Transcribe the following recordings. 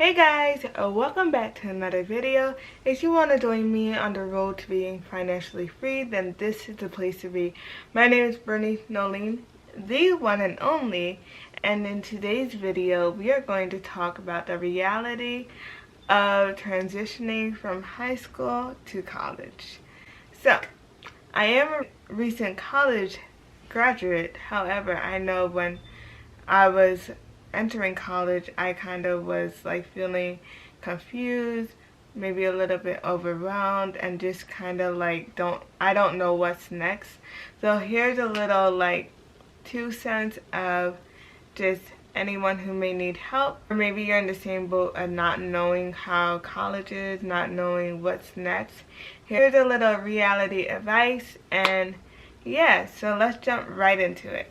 Hey guys, welcome back to another video. If you want to join me on the road to being financially free, then this is the place to be. My name is Bernice Nolene, the one and only, and in today's video we are going to talk about the reality of transitioning from high school to college. So, I am a recent college graduate. However, I know when I was entering college, I kind of was like feeling confused, maybe a little bit overwhelmed, and just kind of like I don't know what's next. So here's a little like 2 cents of just anyone who may need help, or maybe you're in the same boat of not knowing how college is, not knowing what's next. Here's a little reality advice, and yeah, so let's jump right into it.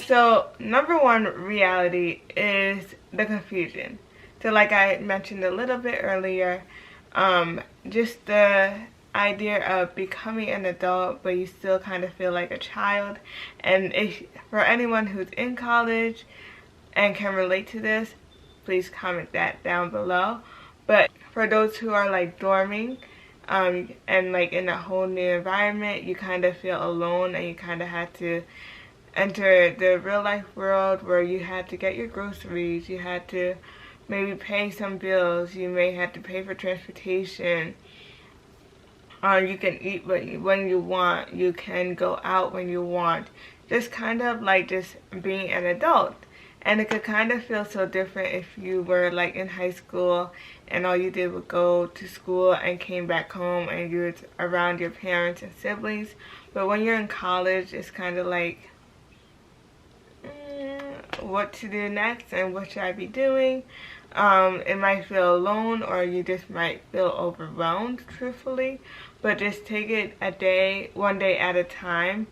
So number one reality is the confusion. So like I mentioned a little bit earlier, just the idea of becoming an adult but you still kind of feel like a child. And for anyone who's in college and can relate to this, please comment that down below. But for those who are like dorming and like in a whole new environment, you kind of feel alone and you kind of have to enter the real life world where you had to get your groceries, you had to maybe pay some bills, you may have to pay for transportation, you can eat when you want, you can go out when you want, just kind of like just being an adult. And it could kind of feel so different if you were like in high school and all you did was go to school and came back home and you were around your parents and siblings. But when you're in college, it's kind of like what to do next and what should I be doing. It might feel alone, or you just might feel overwhelmed, truthfully. But just take it one day at a time,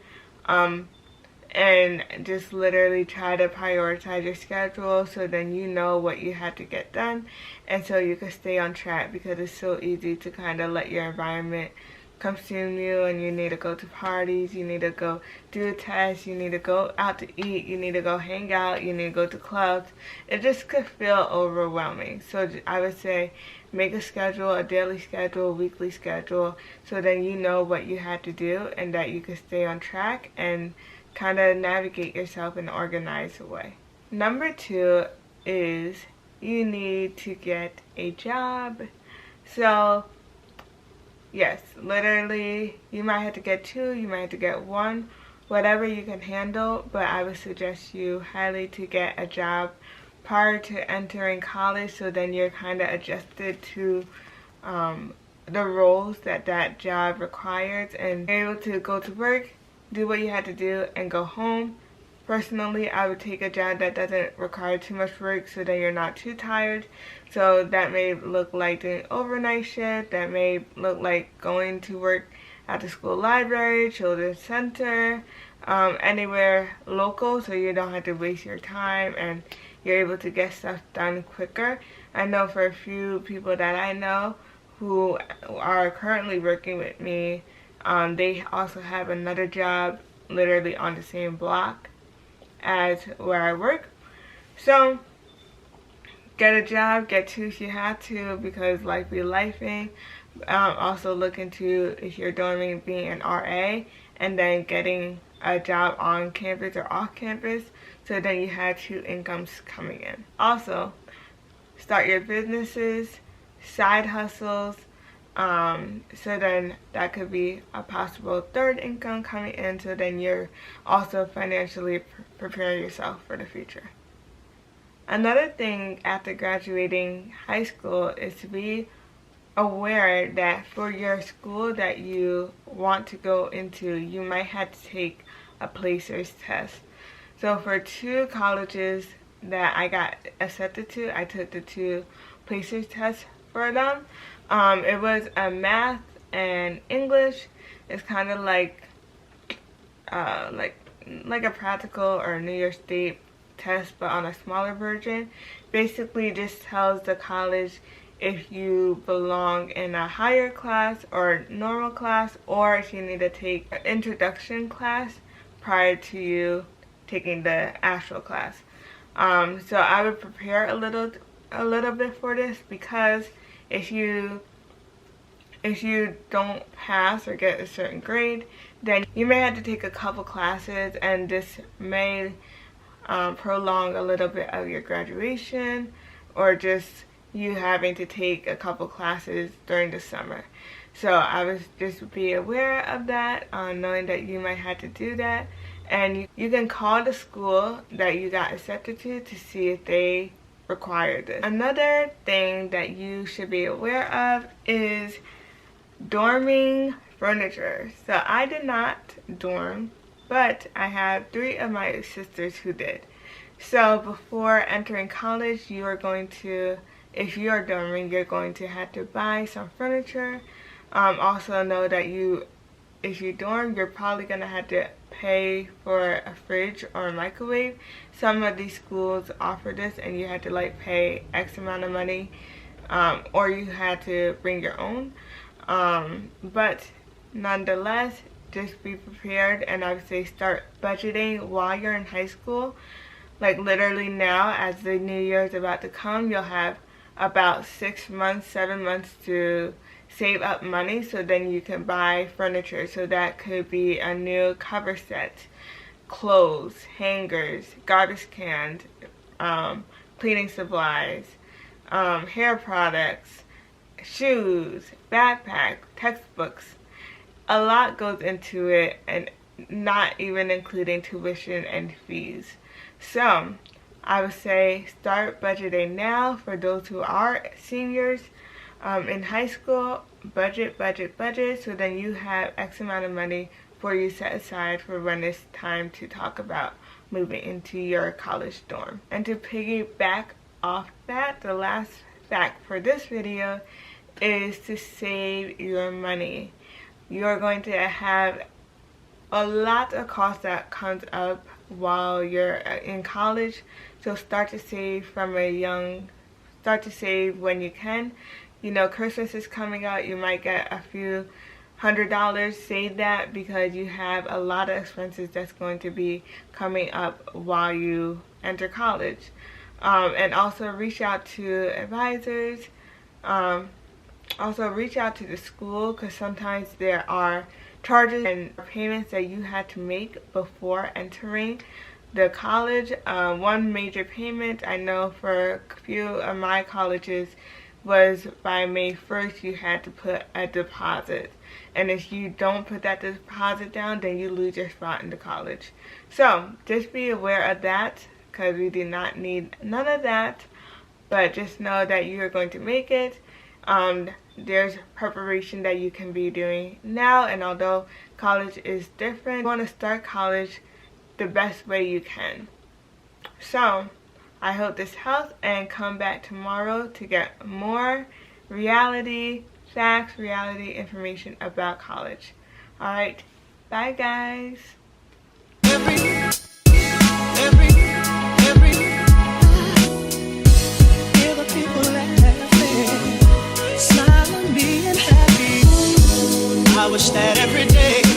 and just literally try to prioritize your schedule so then you know what you have to get done, and so you can stay on track, because it's so easy to kind of let your environment consume you, and you need to go to parties, you need to go do a test, you need to go out to eat, you need to go hang out, you need to go to clubs. It just could feel overwhelming. So I would say make a schedule, a daily schedule, a weekly schedule, so then you know what you have to do and that you can stay on track and kind of navigate yourself in an organized way. Number two is you need to get a job. So yes, literally, you might have to get two, you might have to get one, whatever you can handle, but I would suggest you highly to get a job prior to entering college, so then you're kind of adjusted to the roles that job requires, and you're able to go to work, do what you had to do, and go home. Personally, I would take a job that doesn't require too much work so that you're not too tired. So that may look like doing overnight shift, that may look like going to work at the school library, children's center, anywhere local, so you don't have to waste your time and you're able to get stuff done quicker. I know for a few people that I know who are currently working with me, they also have another job literally on the same block as where I work. So get a job, get two if you have to, because life be lifing. Also look into, if you're dorming, being an RA and then getting a job on campus or off campus, so then you have two incomes coming in. Also start your businesses, side hustles, so then that could be a possible third income coming in, so then you're also financially preparing yourself for the future. Another thing after graduating high school is to be aware that for your school that you want to go into, you might have to take a placer's test. So for two colleges that I got accepted to, I took the two placer's tests for them. It was a math and English. It's kind of like a practical or New York State test, but on a smaller version. Basically just tells the college if you belong in a higher class or normal class, or if you need to take an introduction class prior to you taking the actual class. So I would prepare a little bit for this, because if you don't pass or get a certain grade, then you may have to take a couple classes, and this may prolong a little bit of your graduation, or just you having to take a couple classes during the summer. So I would just be aware of that, knowing that you might have to do that. And you can call the school that you got accepted to see if they require this. Another thing that you should be aware of is dorming furniture. So I did not dorm, but I have 3 of my sisters who did. So before entering college, you are going to, if you are dorming, you're going to have to buy some furniture. Also know that if you dorm, you're probably going to have to pay for a fridge or a microwave. Some of these schools offer this, and you have to like pay X amount of money, or you had to bring your own. But nonetheless, just be prepared, and I would say start budgeting while you're in high school. Like literally now, as the new year is about to come, you'll have about 6 months, 7 months to save up money, so then you can buy furniture. So that could be a new cover set, clothes, hangers, garbage cans, cleaning supplies, hair products, shoes, backpack, textbooks. A lot goes into it, and not even including tuition and fees. So I would say start budgeting now for those who are seniors in high school. Budget, so then you have X amount of money for you set aside for when it's time to talk about moving into your college dorm. And to piggyback off that, the last fact for this video is to save your money. You're going to have a lot of cost that comes up while you're in college, so start to save when you can. You know, Christmas is coming out, you might get a few $100. Save that, because you have a lot of expenses that's going to be coming up while you enter college. And also reach out to advisors. Also reach out to the school, because sometimes there are charges and payments that you had to make before entering the college. One major payment I know for a few of my colleges was by May 1st you had to put a deposit, and if you don't put that deposit down, then you lose your spot in the college. So just be aware of that, because we do not need none of that, but just know that you are going to make it. There's preparation that you can be doing now, and although college is different, you want to start college the best way you can. So I hope this helps, and come back tomorrow to get more reality facts, reality information about college. Alright, bye guys. Every hear the people laughing, smiling, being happy. I wish that every day